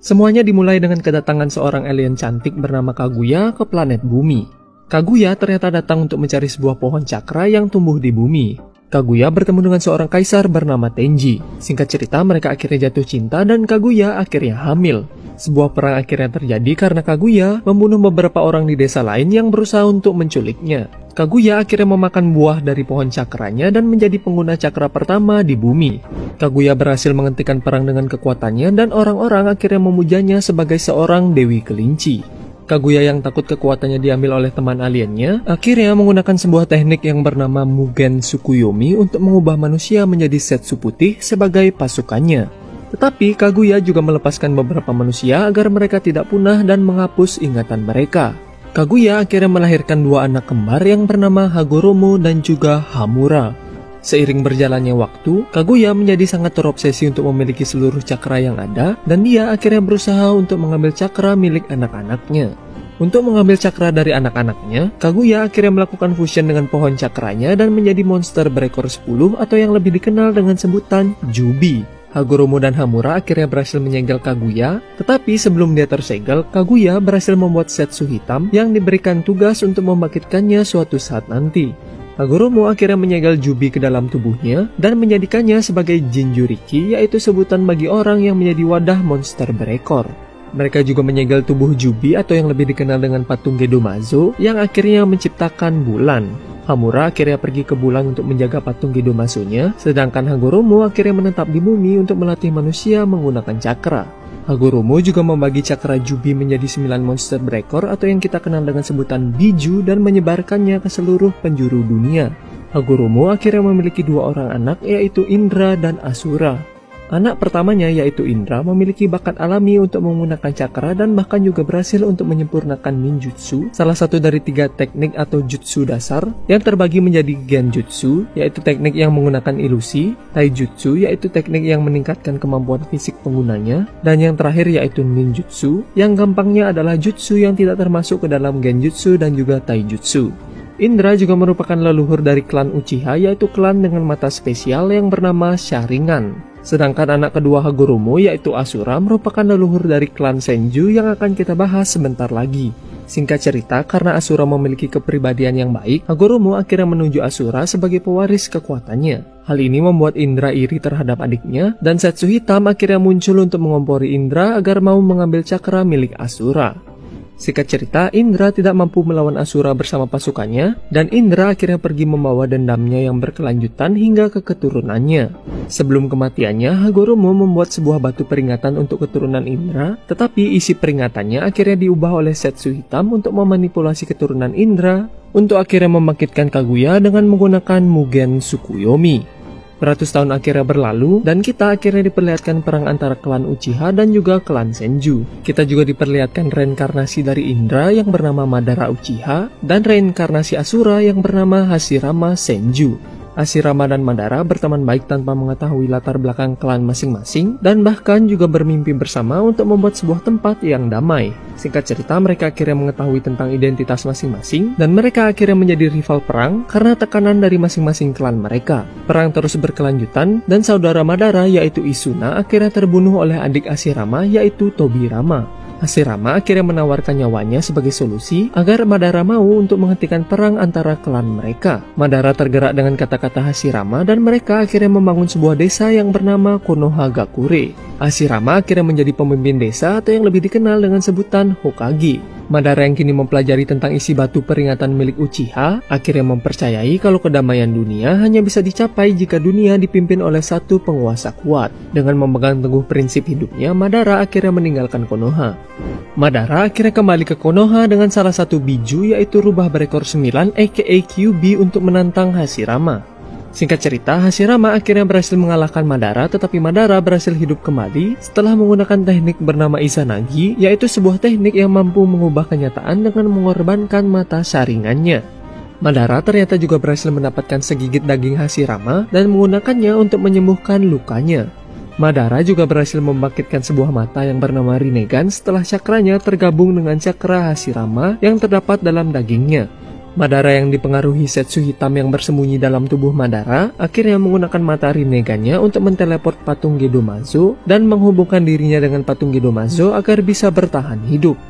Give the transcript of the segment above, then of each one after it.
Semuanya dimulai dengan kedatangan seorang alien cantik bernama Kaguya ke planet bumi. Kaguya ternyata datang untuk mencari sebuah pohon cakra yang tumbuh di bumi. Kaguya bertemu dengan seorang kaisar bernama Tenji. Singkat cerita, mereka akhirnya jatuh cinta dan Kaguya akhirnya hamil. Sebuah perang akhirnya terjadi karena Kaguya membunuh beberapa orang di desa lain yang berusaha untuk menculiknya. Kaguya akhirnya memakan buah dari pohon cakranya dan menjadi pengguna cakra pertama di bumi. Kaguya berhasil menghentikan perang dengan kekuatannya dan orang-orang akhirnya memujanya sebagai seorang dewi kelinci. Kaguya yang takut kekuatannya diambil oleh teman aliennya, akhirnya menggunakan sebuah teknik yang bernama Mugen Tsukuyomi untuk mengubah manusia menjadi Setsu putih sebagai pasukannya. Tetapi Kaguya juga melepaskan beberapa manusia agar mereka tidak punah dan menghapus ingatan mereka. Kaguya akhirnya melahirkan dua anak kembar yang bernama Hagoromo dan juga Hamura. Seiring berjalannya waktu, Kaguya menjadi sangat terobsesi untuk memiliki seluruh cakra yang ada, dan dia akhirnya berusaha untuk mengambil cakra milik anak-anaknya. Untuk mengambil cakra dari anak-anaknya, Kaguya akhirnya melakukan fusion dengan pohon cakranya dan menjadi monster berekor 10 atau yang lebih dikenal dengan sebutan Jubi. Hagoromo dan Hamura akhirnya berhasil menyegel Kaguya, tetapi sebelum dia tersegel, Kaguya berhasil membuat Setsu hitam yang diberikan tugas untuk membangkitkannya suatu saat nanti. Hagoromo akhirnya menyegel Jubi ke dalam tubuhnya dan menjadikannya sebagai Jinjuriki, yaitu sebutan bagi orang yang menjadi wadah monster berekor. Mereka juga menyegel tubuh Jubi atau yang lebih dikenal dengan patung Gedomazo yang akhirnya menciptakan bulan. Hamura akhirnya pergi ke bulan untuk menjaga patung Gedomazo-nya, sedangkan Hagoromo akhirnya menetap di bumi untuk melatih manusia menggunakan cakra. Hagoromo juga membagi cakra Jubi menjadi 9 monster berekor atau yang kita kenal dengan sebutan Biju dan menyebarkannya ke seluruh penjuru dunia. Hagoromo akhirnya memiliki dua orang anak, yaitu Indra dan Asura. Anak pertamanya yaitu Indra memiliki bakat alami untuk menggunakan cakra dan bahkan juga berhasil untuk menyempurnakan ninjutsu, salah satu dari 3 teknik atau jutsu dasar yang terbagi menjadi genjutsu, yaitu teknik yang menggunakan ilusi, taijutsu, yaitu teknik yang meningkatkan kemampuan fisik penggunanya, dan yang terakhir yaitu ninjutsu, yang gampangnya adalah jutsu yang tidak termasuk ke dalam genjutsu dan juga taijutsu. Indra juga merupakan leluhur dari klan Uchiha, yaitu klan dengan mata spesial yang bernama Sharingan. Sedangkan anak kedua Hagoromo yaitu Asura merupakan leluhur dari klan Senju yang akan kita bahas sebentar lagi. Singkat cerita, karena Asura memiliki kepribadian yang baik, Hagoromo akhirnya menuju Asura sebagai pewaris kekuatannya. Hal ini membuat Indra iri terhadap adiknya, dan Setsu hitam akhirnya muncul untuk mengompori Indra agar mau mengambil cakra milik Asura. Singkat cerita, Indra tidak mampu melawan Asura bersama pasukannya, dan Indra akhirnya pergi membawa dendamnya yang berkelanjutan hingga ke keturunannya. Sebelum kematiannya, Hagoromo membuat sebuah batu peringatan untuk keturunan Indra, tetapi isi peringatannya akhirnya diubah oleh Setsu hitam untuk memanipulasi keturunan Indra, untuk akhirnya membangkitkan Kaguya dengan menggunakan Mugen Tsukuyomi. Beratus tahun akhirnya berlalu, dan kita akhirnya diperlihatkan perang antara klan Uchiha dan juga klan Senju. Kita juga diperlihatkan reinkarnasi dari Indra yang bernama Madara Uchiha, dan reinkarnasi Asura yang bernama Hashirama Senju. Hashirama dan Madara berteman baik tanpa mengetahui latar belakang klan masing-masing, dan bahkan juga bermimpi bersama untuk membuat sebuah tempat yang damai. Singkat cerita, mereka akhirnya mengetahui tentang identitas masing-masing, dan mereka akhirnya menjadi rival perang karena tekanan dari masing-masing klan mereka. Perang terus berkelanjutan, dan saudara Madara yaitu Isuna akhirnya terbunuh oleh adik Hashirama yaitu Tobirama. Hashirama akhirnya menawarkan nyawanya sebagai solusi agar Madara mau untuk menghentikan perang antara klan mereka. Madara tergerak dengan kata-kata Hashirama dan mereka akhirnya membangun sebuah desa yang bernama Konohagakure. Hashirama akhirnya menjadi pemimpin desa atau yang lebih dikenal dengan sebutan Hokage. Madara yang kini mempelajari tentang isi batu peringatan milik Uchiha akhirnya mempercayai kalau kedamaian dunia hanya bisa dicapai jika dunia dipimpin oleh satu penguasa kuat. Dengan memegang teguh prinsip hidupnya, Madara akhirnya meninggalkan Konoha. Madara akhirnya kembali ke Konoha dengan salah satu biju yaitu rubah berekor 9 aka Kyuubi untuk menantang Hashirama. Singkat cerita, Hashirama akhirnya berhasil mengalahkan Madara, tetapi Madara berhasil hidup kembali setelah menggunakan teknik bernama Izanagi, yaitu sebuah teknik yang mampu mengubah kenyataan dengan mengorbankan mata saringannya. Madara ternyata juga berhasil mendapatkan segigit daging Hashirama dan menggunakannya untuk menyembuhkan lukanya. Madara juga berhasil membangkitkan sebuah mata yang bernama Rinnegan setelah cakranya tergabung dengan cakra Hashirama yang terdapat dalam dagingnya. Madara yang dipengaruhi Setsu hitam yang bersembunyi dalam tubuh Madara akhirnya menggunakan mata Rinnegan-nya untuk menteleport patung Gedomazo dan menghubungkan dirinya dengan patung Gedomazo agar bisa bertahan hidup.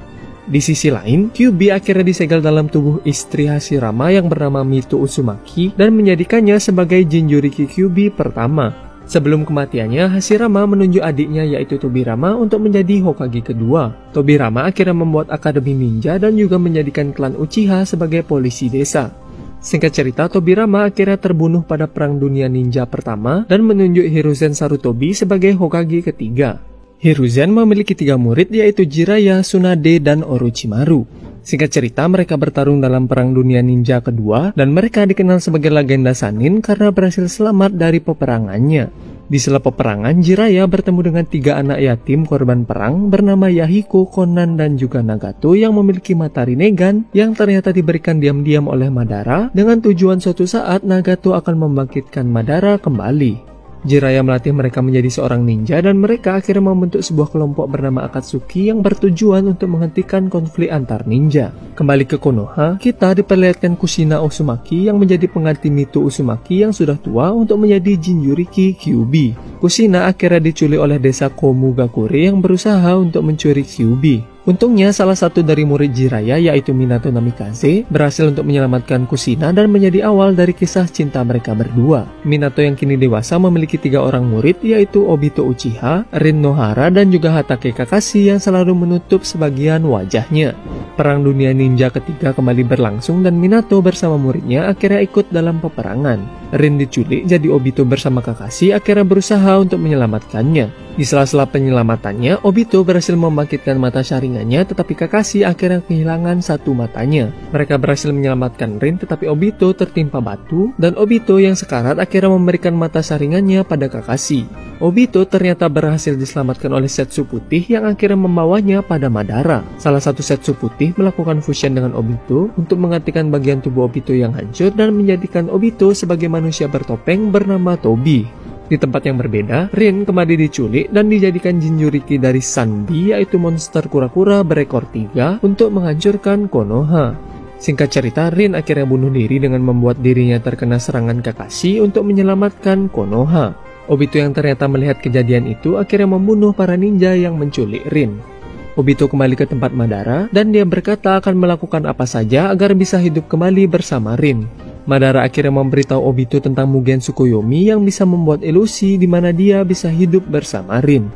Di sisi lain, Kyuubi akhirnya disegel dalam tubuh istri Hashirama yang bernama Mito Uzumaki dan menjadikannya sebagai Jinchuriki Kyuubi pertama. Sebelum kematiannya, Hashirama menunjuk adiknya yaitu Tobirama untuk menjadi Hokage kedua. Tobirama akhirnya membuat akademi ninja dan juga menjadikan klan Uchiha sebagai polisi desa. Singkat cerita, Tobirama akhirnya terbunuh pada Perang Dunia Ninja pertama dan menunjuk Hiruzen Sarutobi sebagai Hokage ketiga. Hiruzen memiliki 3 murid yaitu Jiraiya, Tsunade, dan Orochimaru. Singkat cerita, mereka bertarung dalam Perang Dunia Ninja kedua dan mereka dikenal sebagai legenda Sannin karena berhasil selamat dari peperangannya. Di sela peperangan, Jiraiya bertemu dengan 3 anak yatim korban perang bernama Yahiko, Konan, dan juga Nagato yang memiliki mata Rinnegan yang ternyata diberikan diam-diam oleh Madara dengan tujuan suatu saat Nagato akan membangkitkan Madara kembali. Jiraiya melatih mereka menjadi seorang ninja dan mereka akhirnya membentuk sebuah kelompok bernama Akatsuki yang bertujuan untuk menghentikan konflik antar ninja. Kembali ke Konoha, kita diperlihatkan Kushina Uzumaki yang menjadi pengganti Mito Uzumaki yang sudah tua untuk menjadi Jinchuriki Kyuubi. Kushina akhirnya diculik oleh desa Komugakure yang berusaha untuk mencuri Kyuubi. Untungnya salah satu dari murid Jiraiya yaitu Minato Namikaze berhasil untuk menyelamatkan Kushina dan menjadi awal dari kisah cinta mereka berdua. Minato yang kini dewasa memiliki 3 orang murid yaitu Obito Uchiha, Rin Nohara, dan juga Hatake Kakashi yang selalu menutup sebagian wajahnya. Perang Dunia Ninja ketiga kembali berlangsung dan Minato bersama muridnya akhirnya ikut dalam peperangan. Rin diculik jadi Obito bersama Kakashi akhirnya berusaha untuk menyelamatkannya. Di sela-sela penyelamatannya, Obito berhasil membangkitkan mata Sharingan-nya tetapi Kakashi akhirnya kehilangan 1 matanya. Mereka berhasil menyelamatkan Rin tetapi Obito tertimpa batu dan Obito yang sekarat akhirnya memberikan mata Sharingan-nya pada Kakashi. Obito ternyata berhasil diselamatkan oleh Setsu Putih yang akhirnya membawanya pada Madara. Salah satu Setsu Putih melakukan fusion dengan Obito untuk menggantikan bagian tubuh Obito yang hancur dan menjadikan Obito sebagai manusia bertopeng bernama Tobi. Di tempat yang berbeda, Rin kembali diculik dan dijadikan Jinchuriki dari Sanbi yaitu monster kura-kura berekor 3 untuk menghancurkan Konoha. Singkat cerita, Rin akhirnya bunuh diri dengan membuat dirinya terkena serangan Kakashi untuk menyelamatkan Konoha. Obito yang ternyata melihat kejadian itu akhirnya membunuh para ninja yang menculik Rin. Obito kembali ke tempat Madara dan dia berkata akan melakukan apa saja agar bisa hidup kembali bersama Rin. Madara akhirnya memberitahu Obito tentang Mugen Tsukuyomi yang bisa membuat ilusi di mana dia bisa hidup bersama Rin.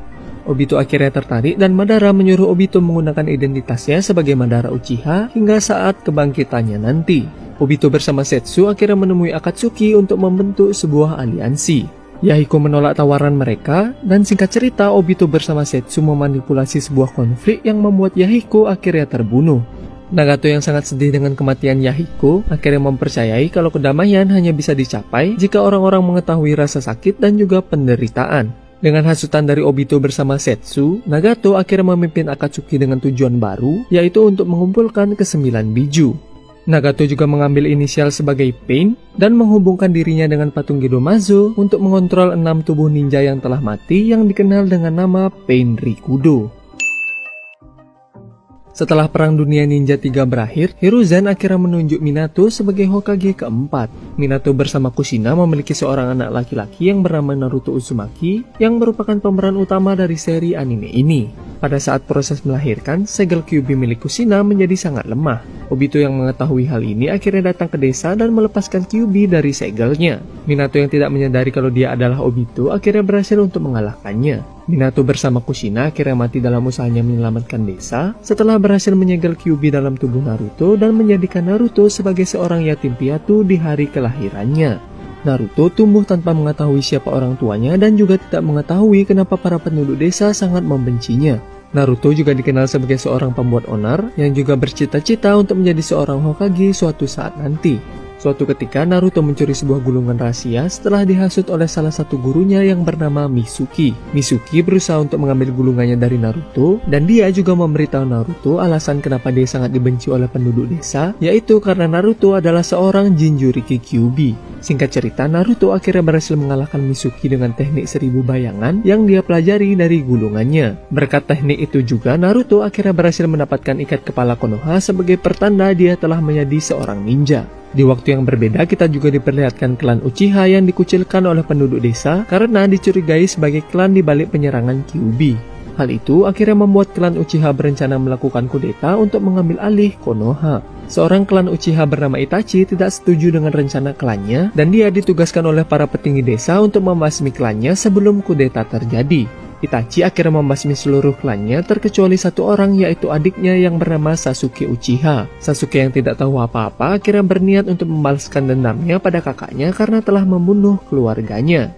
Obito akhirnya tertarik dan Madara menyuruh Obito menggunakan identitasnya sebagai Madara Uchiha hingga saat kebangkitannya nanti. Obito bersama Setsu akhirnya menemui Akatsuki untuk membentuk sebuah aliansi. Yahiko menolak tawaran mereka dan singkat cerita Obito bersama Setsu memanipulasi sebuah konflik yang membuat Yahiko akhirnya terbunuh. Nagato yang sangat sedih dengan kematian Yahiko akhirnya mempercayai kalau kedamaian hanya bisa dicapai jika orang-orang mengetahui rasa sakit dan juga penderitaan. Dengan hasutan dari Obito bersama Setsu, Nagato akhirnya memimpin Akatsuki dengan tujuan baru yaitu untuk mengumpulkan ke-9 biju. Nagato juga mengambil inisial sebagai Pain dan menghubungkan dirinya dengan patung Gedomazo untuk mengontrol 6 tubuh ninja yang telah mati yang dikenal dengan nama Pain Rikudo. Setelah Perang Dunia Ninja 3 berakhir, Hiruzen akhirnya menunjuk Minato sebagai Hokage keempat. Minato bersama Kushina memiliki seorang anak laki-laki yang bernama Naruto Uzumaki yang merupakan pemeran utama dari seri anime ini. Pada saat proses melahirkan, segel Kyuubi milik Kushina menjadi sangat lemah. Obito yang mengetahui hal ini akhirnya datang ke desa dan melepaskan Kyuubi dari segelnya. Minato yang tidak menyadari kalau dia adalah Obito akhirnya berhasil untuk mengalahkannya. Minato bersama Kushina akhirnya mati dalam usahanya menyelamatkan desa setelah berhasil menyegel Kyuubi dalam tubuh Naruto dan menjadikan Naruto sebagai seorang yatim piatu di hari kelahirannya. Naruto tumbuh tanpa mengetahui siapa orang tuanya dan juga tidak mengetahui kenapa para penduduk desa sangat membencinya. Naruto juga dikenal sebagai seorang pembuat onar yang juga bercita-cita untuk menjadi seorang Hokage suatu saat nanti. Suatu ketika Naruto mencuri sebuah gulungan rahasia setelah dihasut oleh salah satu gurunya yang bernama Mitsuki. Mitsuki berusaha untuk mengambil gulungannya dari Naruto, dan dia juga memberitahu Naruto alasan kenapa dia sangat dibenci oleh penduduk desa, yaitu karena Naruto adalah seorang Jinchuriki Kyuubi. Singkat cerita, Naruto akhirnya berhasil mengalahkan Mitsuki dengan teknik 1000 bayangan yang dia pelajari dari gulungannya. Berkat teknik itu juga, Naruto akhirnya berhasil mendapatkan ikat kepala Konoha sebagai pertanda dia telah menjadi seorang ninja. Di waktu yang berbeda, kita juga diperlihatkan klan Uchiha yang dikucilkan oleh penduduk desa karena dicurigai sebagai klan di balik penyerangan Kyuubi. Hal itu akhirnya membuat klan Uchiha berencana melakukan kudeta untuk mengambil alih Konoha. Seorang klan Uchiha bernama Itachi tidak setuju dengan rencana klannya, dan dia ditugaskan oleh para petinggi desa untuk membasmi klannya sebelum kudeta terjadi. Itachi akhirnya membasmi seluruh klannya terkecuali satu orang, yaitu adiknya yang bernama Sasuke Uchiha. Sasuke yang tidak tahu apa-apa akhirnya berniat untuk membalaskan dendamnya pada kakaknya karena telah membunuh keluarganya.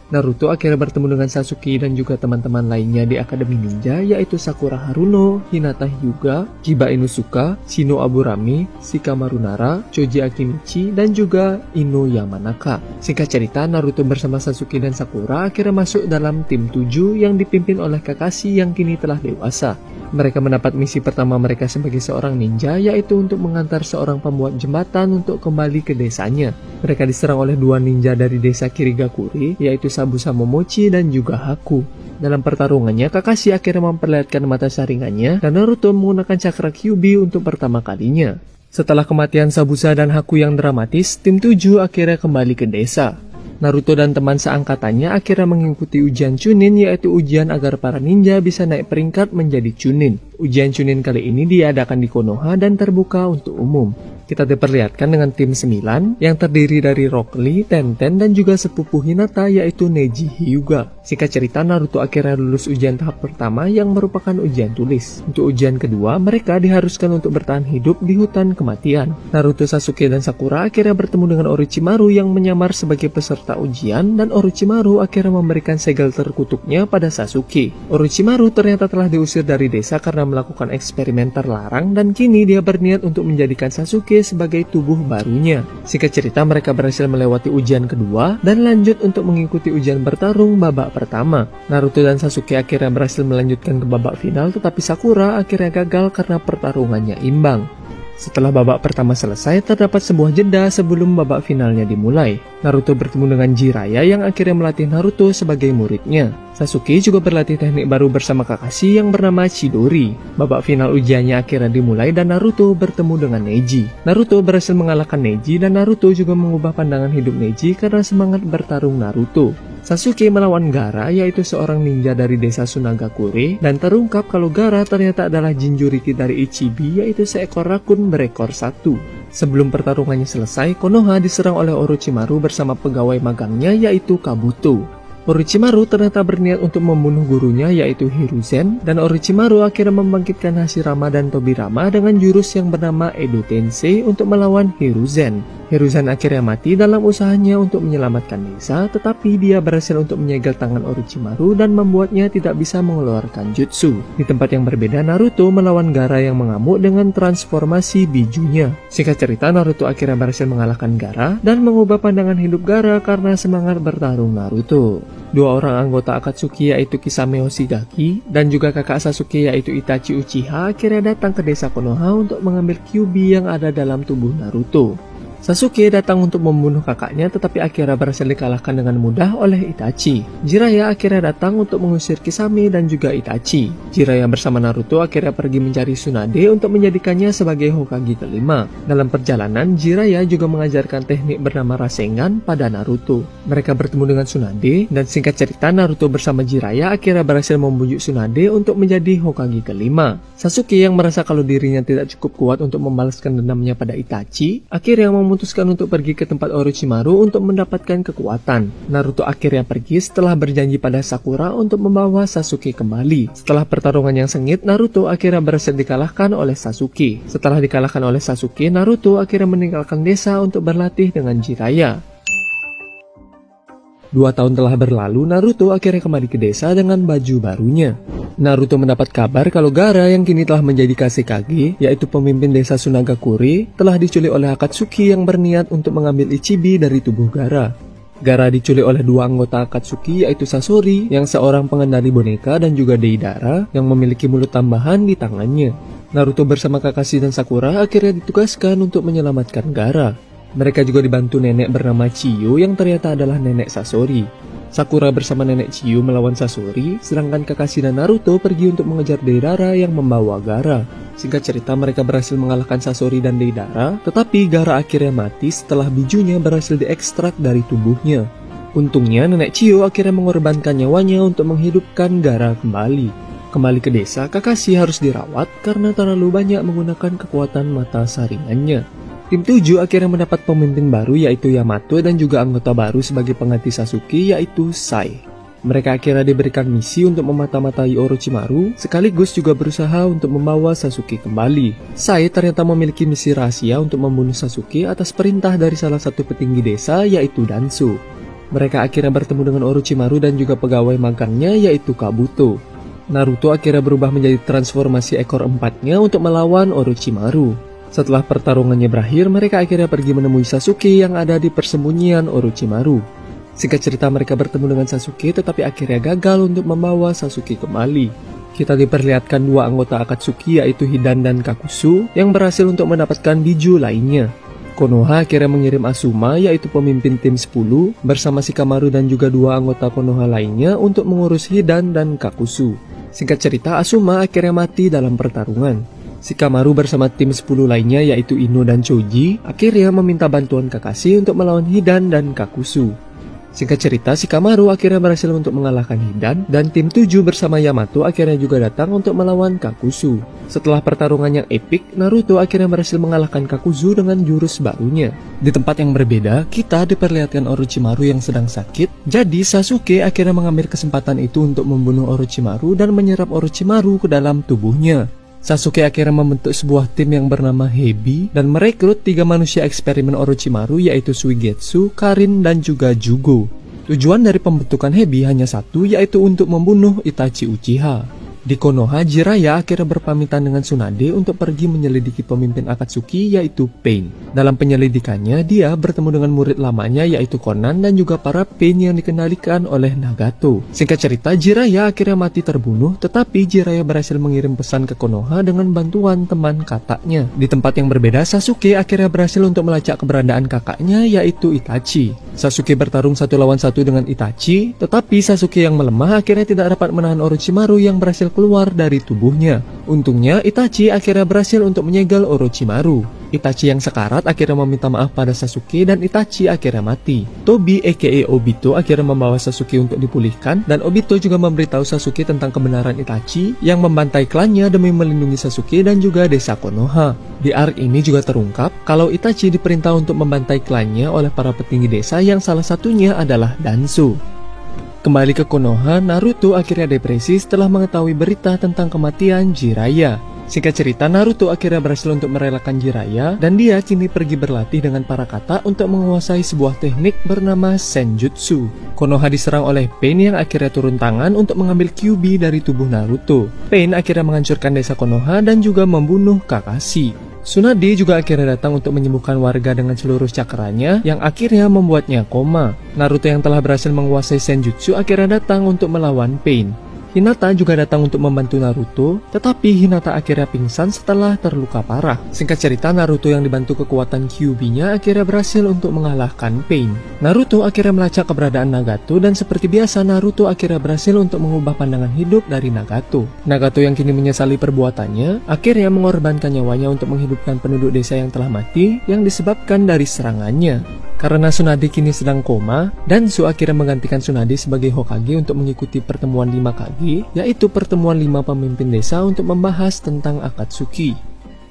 Naruto akhirnya bertemu dengan Sasuke dan juga teman-teman lainnya di Akademi Ninja, yaitu Sakura Haruno, Hinata Hyuga, Kiba Inusuka, Shino Aburame, Shikamaru Nara, Choji Akimichi, dan juga Ino Yamanaka. Singkat cerita, Naruto bersama Sasuke dan Sakura akhirnya masuk dalam tim 7 yang dipimpin oleh Kakashi yang kini telah dewasa. Mereka mendapat misi pertama mereka sebagai seorang ninja, yaitu untuk mengantar seorang pembuat jembatan untuk kembali ke desanya. Mereka diserang oleh dua ninja dari desa Kirigakure, yaitu Sabusa Momochi dan juga Haku. Dalam pertarungannya, Kakashi akhirnya memperlihatkan mata saringannya dan Naruto menggunakan cakra Kyuubi untuk pertama kalinya. Setelah kematian Sabusa dan Haku yang dramatis, tim 7 akhirnya kembali ke desa. Naruto dan teman seangkatannya akhirnya mengikuti ujian Chunin, yaitu ujian agar para ninja bisa naik peringkat menjadi Chunin. Ujian Chunin kali ini diadakan di Konoha dan terbuka untuk umum. Kita diperlihatkan dengan tim 9 yang terdiri dari Rock Lee, Tenten, dan juga sepupu Hinata yaitu Neji Hyuga. Singkat cerita, Naruto akhirnya lulus ujian tahap pertama yang merupakan ujian tulis. Untuk ujian kedua, mereka diharuskan untuk bertahan hidup di hutan kematian. Naruto, Sasuke, dan Sakura akhirnya bertemu dengan Orochimaru yang menyamar sebagai peserta ujian, dan Orochimaru akhirnya memberikan segel terkutuknya pada Sasuke. Orochimaru ternyata telah diusir dari desa karena melakukan eksperimen terlarang, dan kini dia berniat untuk menjadikan Sasuke sebagai tubuh barunya. Singkat cerita, mereka berhasil melewati ujian kedua dan lanjut untuk mengikuti ujian bertarung babak pertama. Naruto dan Sasuke akhirnya berhasil melanjutkan ke babak final, tetapi Sakura akhirnya gagal karena pertarungannya imbang. Setelah babak pertama selesai, terdapat sebuah jeda sebelum babak finalnya dimulai. Naruto bertemu dengan Jiraiya yang akhirnya melatih Naruto sebagai muridnya. Sasuke juga berlatih teknik baru bersama Kakashi yang bernama Chidori. Babak final ujiannya akhirnya dimulai dan Naruto bertemu dengan Neji. Naruto berhasil mengalahkan Neji dan Naruto juga mengubah pandangan hidup Neji karena semangat bertarung Naruto. Sasuke melawan Gaara, yaitu seorang ninja dari desa Sunagakure, dan terungkap kalau Gaara ternyata adalah Jinchuriki dari Ichibi, yaitu seekor rakun berekor satu. Sebelum pertarungannya selesai, Konoha diserang oleh Orochimaru bersama pegawai magangnya yaitu Kabuto. Orochimaru ternyata berniat untuk membunuh gurunya yaitu Hiruzen, dan Orochimaru akhirnya membangkitkan Hashirama dan Tobirama dengan jurus yang bernama Edo Tensei untuk melawan Hiruzen. Hiruzen akhirnya mati dalam usahanya untuk menyelamatkan desa, tetapi dia berhasil untuk menyegel tangan Orochimaru dan membuatnya tidak bisa mengeluarkan jutsu. Di tempat yang berbeda, Naruto melawan Gaara yang mengamuk dengan transformasi bijunya. Singkat cerita, Naruto akhirnya berhasil mengalahkan Gaara dan mengubah pandangan hidup Gaara karena semangat bertarung Naruto. Dua orang anggota Akatsuki yaitu Kisame Hoshigaki dan juga kakak Sasuke yaitu Itachi Uchiha akhirnya datang ke desa Konoha untuk mengambil Kyuubi yang ada dalam tubuh Naruto. Sasuke datang untuk membunuh kakaknya tetapi akhirnya berhasil dikalahkan dengan mudah oleh Itachi. Jiraiya akhirnya datang untuk mengusir Kisame dan juga Itachi. Jiraiya bersama Naruto akhirnya pergi mencari Tsunade untuk menjadikannya sebagai Hokage kelima. Dalam perjalanan, Jiraiya juga mengajarkan teknik bernama Rasengan pada Naruto. Mereka bertemu dengan Tsunade dan singkat cerita Naruto bersama Jiraiya akhirnya berhasil membujuk Tsunade untuk menjadi Hokage kelima. Sasuke yang merasa kalau dirinya tidak cukup kuat untuk membalaskan dendamnya pada Itachi, akhirnya memutuskan untuk pergi ke tempat Orochimaru untuk mendapatkan kekuatan. Naruto akhirnya pergi setelah berjanji pada Sakura untuk membawa Sasuke kembali. Setelah pertarungan yang sengit, Naruto akhirnya berhasil dikalahkan oleh Sasuke. Setelah dikalahkan oleh Sasuke, Naruto akhirnya meninggalkan desa untuk berlatih dengan Jiraiya. 2 tahun telah berlalu, Naruto akhirnya kembali ke desa dengan baju barunya. Naruto mendapat kabar kalau Gaara yang kini telah menjadi Kazekage, yaitu pemimpin desa Sunagakure, telah diculik oleh Akatsuki yang berniat untuk mengambil Ichibi dari tubuh Gaara. Gaara diculik oleh dua anggota Akatsuki, yaitu Sasori yang seorang pengendali boneka dan juga Deidara yang memiliki mulut tambahan di tangannya. Naruto bersama Kakashi dan Sakura akhirnya ditugaskan untuk menyelamatkan Gaara. Mereka juga dibantu nenek bernama Chiyo yang ternyata adalah nenek Sasori. Sakura bersama nenek Chiyo melawan Sasori, sedangkan Kakashi dan Naruto pergi untuk mengejar Deidara yang membawa Gaara. Singkat cerita, mereka berhasil mengalahkan Sasori dan Deidara, tetapi Gaara akhirnya mati setelah bijunya berhasil diekstrak dari tubuhnya. Untungnya, nenek Chiyo akhirnya mengorbankan nyawanya untuk menghidupkan Gaara kembali. Kembali ke desa, Kakashi harus dirawat karena terlalu banyak menggunakan kekuatan mata saringannya. Tim 7 akhirnya mendapat pemimpin baru yaitu Yamato dan juga anggota baru sebagai pengganti Sasuke yaitu Sai. Mereka akhirnya diberikan misi untuk memata-matai Orochimaru sekaligus juga berusaha untuk membawa Sasuke kembali. Sai ternyata memiliki misi rahasia untuk membunuh Sasuke atas perintah dari salah satu petinggi desa yaitu Danzo. Mereka akhirnya bertemu dengan Orochimaru dan juga pegawai magangnya yaitu Kabuto. Naruto akhirnya berubah menjadi transformasi ekor empatnya untuk melawan Orochimaru. Setelah pertarungannya berakhir, mereka akhirnya pergi menemui Sasuke yang ada di persembunyian Orochimaru. Singkat cerita, mereka bertemu dengan Sasuke tetapi akhirnya gagal untuk membawa Sasuke kembali. Kita diperlihatkan dua anggota Akatsuki yaitu Hidan dan Kakuzu yang berhasil untuk mendapatkan biju lainnya. Konoha akhirnya mengirim Asuma yaitu pemimpin tim 10 bersama Shikamaru dan juga dua anggota Konoha lainnya untuk mengurus Hidan dan Kakuzu. Singkat cerita, Asuma akhirnya mati dalam pertarungan. Shikamaru bersama tim 10 lainnya yaitu Ino dan Choji akhirnya meminta bantuan Kakashi untuk melawan Hidan dan Kakuzu. Singkat cerita, Shikamaru akhirnya berhasil untuk mengalahkan Hidan dan tim 7 bersama Yamato akhirnya juga datang untuk melawan Kakuzu. Setelah pertarungan yang epik, Naruto akhirnya berhasil mengalahkan Kakuzu dengan jurus barunya. Di tempat yang berbeda, kita diperlihatkan Orochimaru yang sedang sakit. Jadi Sasuke akhirnya mengambil kesempatan itu untuk membunuh Orochimaru dan menyerap Orochimaru ke dalam tubuhnya. Sasuke akhirnya membentuk sebuah tim yang bernama Hebi dan merekrut 3 manusia eksperimen Orochimaru yaitu Suigetsu, Karin, dan juga Jugo. Tujuan dari pembentukan Hebi hanya satu yaitu untuk membunuh Itachi Uchiha. Di Konoha, Jiraiya akhirnya berpamitan dengan Tsunade untuk pergi menyelidiki pemimpin Akatsuki yaitu Pain. Dalam penyelidikannya, dia bertemu dengan murid lamanya yaitu Konan dan juga para Pain yang dikendalikan oleh Nagato. Singkat cerita, Jiraiya akhirnya mati terbunuh, tetapi Jiraiya berhasil mengirim pesan ke Konoha dengan bantuan teman kakaknya. Di tempat yang berbeda, Sasuke akhirnya berhasil untuk melacak keberadaan kakaknya yaitu Itachi. Sasuke bertarung 1 lawan 1 dengan Itachi, tetapi Sasuke yang melemah akhirnya tidak dapat menahan Orochimaru yang berhasil keluar dari tubuhnya. Untungnya Itachi akhirnya berhasil untuk menyegel Orochimaru. Itachi yang sekarat akhirnya meminta maaf pada Sasuke dan Itachi akhirnya mati. Tobi aka Obito akhirnya membawa Sasuke untuk dipulihkan dan Obito juga memberitahu Sasuke tentang kebenaran Itachi yang membantai klannya demi melindungi Sasuke dan juga desa Konoha. Di arc ini juga terungkap kalau Itachi diperintah untuk membantai klannya oleh para petinggi desa yang salah satunya adalah Danzo. Kembali ke Konoha, Naruto akhirnya depresi setelah mengetahui berita tentang kematian Jiraiya. Singkat cerita, Naruto akhirnya berhasil untuk merelakan Jiraiya dan dia kini pergi berlatih dengan para kata untuk menguasai sebuah teknik bernama Senjutsu. Konoha diserang oleh Pain yang akhirnya turun tangan untuk mengambil Kyuubi dari tubuh Naruto. Pain akhirnya menghancurkan desa Konoha dan juga membunuh Kakashi. Tsunade juga akhirnya datang untuk menyembuhkan warga dengan seluruh cakranya yang akhirnya membuatnya koma. Naruto yang telah berhasil menguasai Senjutsu akhirnya datang untuk melawan Pain. Hinata juga datang untuk membantu Naruto, tetapi Hinata akhirnya pingsan setelah terluka parah. Singkat cerita, Naruto yang dibantu kekuatan Kyuubi-nya akhirnya berhasil untuk mengalahkan Pain. Naruto akhirnya melacak keberadaan Nagato dan seperti biasa Naruto akhirnya berhasil untuk mengubah pandangan hidup dari Nagato. Nagato yang kini menyesali perbuatannya, akhirnya mengorbankan nyawanya untuk menghidupkan penduduk desa yang telah mati yang disebabkan dari serangannya. Karena Tsunade kini sedang koma, Danzo akhirnya menggantikan Tsunade sebagai Hokage untuk mengikuti pertemuan 5 Kage, yaitu pertemuan 5 pemimpin desa untuk membahas tentang Akatsuki.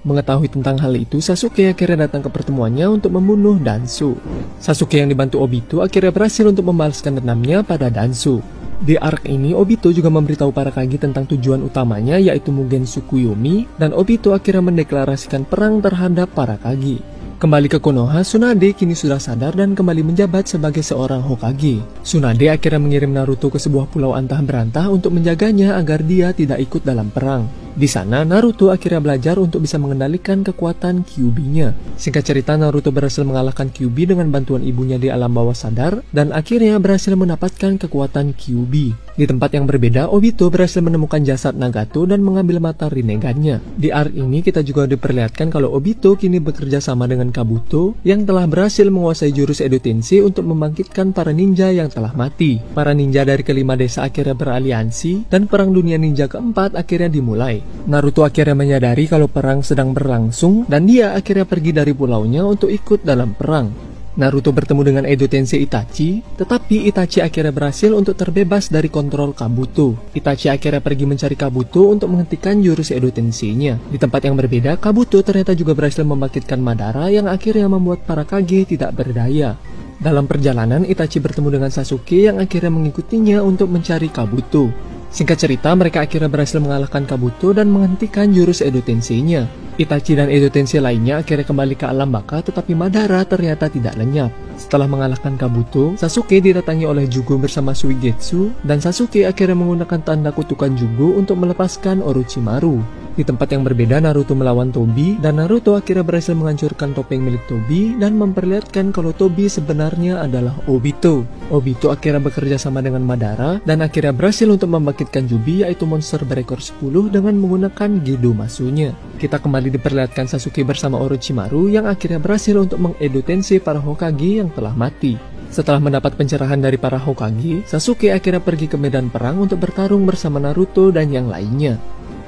Mengetahui tentang hal itu, Sasuke akhirnya datang ke pertemuannya untuk membunuh Danzo. Sasuke yang dibantu Obito akhirnya berhasil untuk membalaskan dendamnya pada Danzo. Di arc ini, Obito juga memberitahu para Kage tentang tujuan utamanya yaitu Mugen Tsukuyomi, dan Obito akhirnya mendeklarasikan perang terhadap para Kage. Kembali ke Konoha, Tsunade kini sudah sadar dan kembali menjabat sebagai seorang Hokage. Tsunade akhirnya mengirim Naruto ke sebuah pulau antah berantah untuk menjaganya agar dia tidak ikut dalam perang. Di sana, Naruto akhirnya belajar untuk bisa mengendalikan kekuatan Kyuubi-nya. Singkat cerita, Naruto berhasil mengalahkan Kyuubi dengan bantuan ibunya di alam bawah sadar dan akhirnya berhasil mendapatkan kekuatan Kyuubi. Di tempat yang berbeda, Obito berhasil menemukan jasad Nagato dan mengambil mata Rinnegan-nya. Di arc ini kita juga diperlihatkan kalau Obito kini bekerja sama dengan Kabuto yang telah berhasil menguasai jurus Edo Tensei untuk membangkitkan para ninja yang telah mati. Para ninja dari kelima desa akhirnya beraliansi dan perang dunia ninja keempat akhirnya dimulai. Naruto akhirnya menyadari kalau perang sedang berlangsung dan dia akhirnya pergi dari pulaunya untuk ikut dalam perang. Naruto bertemu dengan Edo Tensei Itachi, tetapi Itachi akhirnya berhasil untuk terbebas dari kontrol Kabuto. Itachi akhirnya pergi mencari Kabuto untuk menghentikan jurus Edo Tensei-nya. Di tempat yang berbeda, Kabuto ternyata juga berhasil membangkitkan Madara yang akhirnya membuat para Kage tidak berdaya. Dalam perjalanan, Itachi bertemu dengan Sasuke yang akhirnya mengikutinya untuk mencari Kabuto. Singkat cerita, mereka akhirnya berhasil mengalahkan Kabuto dan menghentikan jurus Edo Tensei-nya. Itachi dan Edo Tensei lainnya akhirnya kembali ke alam baka, tetapi Madara ternyata tidak lenyap. Setelah mengalahkan Kabuto, Sasuke didatangi oleh Jugo bersama Suigetsu, dan Sasuke akhirnya menggunakan tanda kutukan Jugo untuk melepaskan Orochimaru. Di tempat yang berbeda, Naruto melawan Tobi, dan Naruto akhirnya berhasil menghancurkan topeng milik Tobi dan memperlihatkan kalau Tobi sebenarnya adalah Obito. Obito akhirnya bekerja sama dengan Madara dan akhirnya berhasil untuk membangkitkan Jubi, yaitu monster berekor 10 dengan menggunakan Gedo Masunya. Kita kembali diperlihatkan Sasuke bersama Orochimaru yang akhirnya berhasil untuk meng-Edo Tensei para Hokage yang telah mati. Setelah mendapat pencerahan dari para Hokage, Sasuke akhirnya pergi ke medan perang untuk bertarung bersama Naruto dan yang lainnya.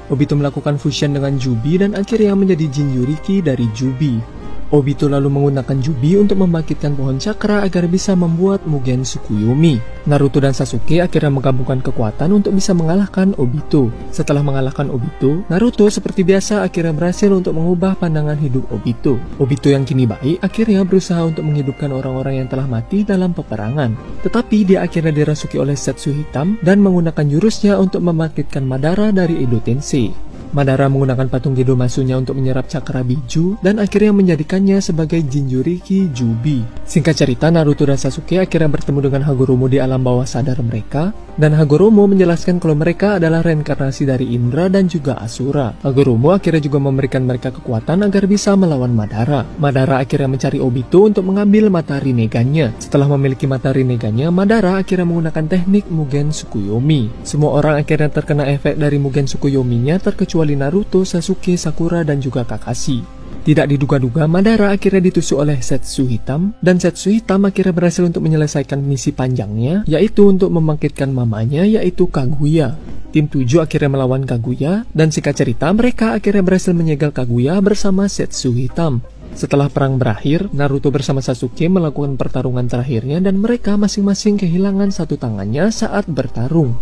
Obito melakukan fusion dengan Jubi dan akhirnya menjadi Jinchuriki dari Jubi. Obito lalu menggunakan Jubi untuk membangkitkan pohon cakra agar bisa membuat Mugen Tsukuyomi. Naruto dan Sasuke akhirnya menggabungkan kekuatan untuk bisa mengalahkan Obito. Setelah mengalahkan Obito, Naruto seperti biasa akhirnya berhasil untuk mengubah pandangan hidup Obito. Obito yang kini baik akhirnya berusaha untuk menghidupkan orang-orang yang telah mati dalam peperangan. Tetapi dia akhirnya dirasuki oleh Zetsu Hitam dan menggunakan jurusnya untuk membangkitkan Madara dari Edo Tensei. Madara menggunakan patung Gedo Masunya untuk menyerap cakra biju dan akhirnya menjadikannya sebagai Jinchuriki Jubi. Singkat cerita, Naruto dan Sasuke akhirnya bertemu dengan Hagoromo di alam bawah sadar mereka, dan Hagoromo menjelaskan kalau mereka adalah reinkarnasi dari Indra dan juga Asura. Hagoromo akhirnya juga memberikan mereka kekuatan agar bisa melawan Madara. Madara akhirnya mencari Obito untuk mengambil mata Rinnegan-nya. Setelah memiliki mata Rinnegan-nya, Madara akhirnya menggunakan teknik Mugen Tsukuyomi. Semua orang akhirnya terkena efek dari Mugen Tsukuyomi-nya terkecuali Naruto, Sasuke, Sakura, dan juga Kakashi. Tidak diduga-duga, Madara akhirnya ditusuk oleh Zetsu Hitam, dan Zetsu Hitam akhirnya berhasil untuk menyelesaikan misi panjangnya, yaitu untuk membangkitkan mamanya, yaitu Kaguya. Tim 7 akhirnya melawan Kaguya, dan singkat cerita mereka akhirnya berhasil menyegel Kaguya bersama Zetsu Hitam. Setelah perang berakhir, Naruto bersama Sasuke melakukan pertarungan terakhirnya dan mereka masing-masing kehilangan satu tangannya saat bertarung.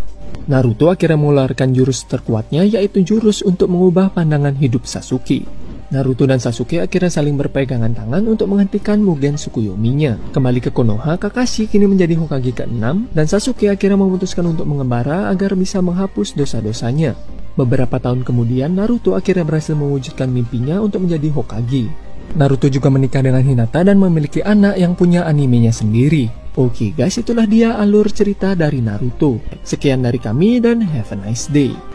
Naruto akhirnya mengeluarkan jurus terkuatnya, yaitu jurus untuk mengubah pandangan hidup Sasuke. Naruto dan Sasuke akhirnya saling berpegangan tangan untuk menghentikan Mugen Tsukuyomi-nya. Kembali ke Konoha, Kakashi kini menjadi Hokage ke-6 dan Sasuke akhirnya memutuskan untuk mengembara agar bisa menghapus dosa-dosanya. Beberapa tahun kemudian, Naruto akhirnya berhasil mewujudkan mimpinya untuk menjadi Hokage. Naruto juga menikah dengan Hinata dan memiliki anak yang punya animenya sendiri. Oke guys, itulah dia alur cerita dari Naruto. Sekian dari kami dan have a nice day.